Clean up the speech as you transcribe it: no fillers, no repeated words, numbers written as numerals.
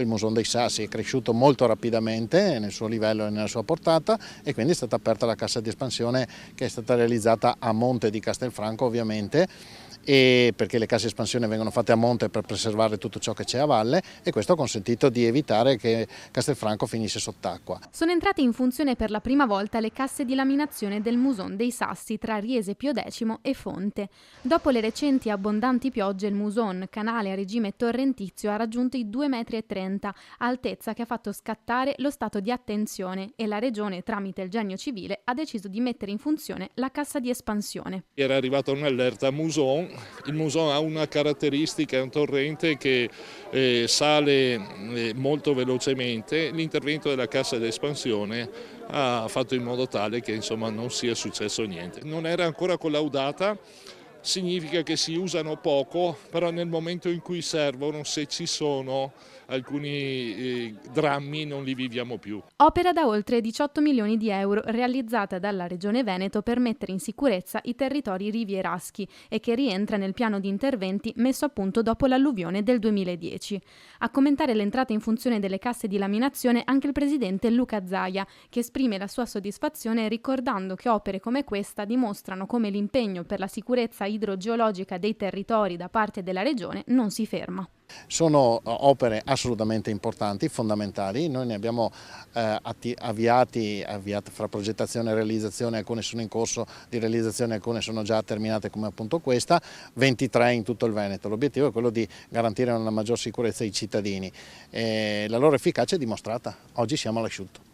Il Muson dei Sassi è cresciuto molto rapidamente nel suo livello e nella sua portata e quindi è stata aperta la cassa di espansione che è stata realizzata a monte di Castelfranco ovviamente, e perché le casse di espansione vengono fatte a monte per preservare tutto ciò che c'è a valle, e questo ha consentito di evitare che Castelfranco finisse sott'acqua. Sono entrate in funzione per la prima volta le casse di laminazione del Muson dei Sassi tra Riese Pio X e Fonte. Dopo le recenti e abbondanti piogge, il Muson, canale a regime torrentizio, ha raggiunto i 2,30 m, altezza che ha fatto scattare lo stato di attenzione, e la Regione, tramite il Genio Civile, ha deciso di mettere in funzione la cassa di espansione. Era arrivata un'allerta Muson. Il Muson ha una caratteristica, è un torrente che sale molto velocemente. L'intervento della cassa di espansione ha fatto in modo tale che insomma non sia successo niente. Non era ancora collaudata, significa che si usano poco, però nel momento in cui servono, se ci sono alcuni drammi, non li viviamo più. Opera da oltre 18 milioni di euro, realizzata dalla Regione Veneto per mettere in sicurezza i territori rivieraschi e che rientra nel piano di interventi messo a punto dopo l'alluvione del 2010. A commentare l'entrata in funzione delle casse di laminazione anche il presidente Luca Zaia, che esprime la sua soddisfazione ricordando che opere come questa dimostrano come l'impegno per la sicurezza idrogeologica dei territori da parte della Regione non si ferma. Sono opere assolutamente importanti, fondamentali. Noi ne abbiamo avviate fra progettazione e realizzazione, alcune sono in corso di realizzazione, alcune sono già terminate come appunto questa, 23 in tutto il Veneto. L'obiettivo è quello di garantire una maggior sicurezza ai cittadini. La loro efficacia è dimostrata, oggi siamo all'asciutto.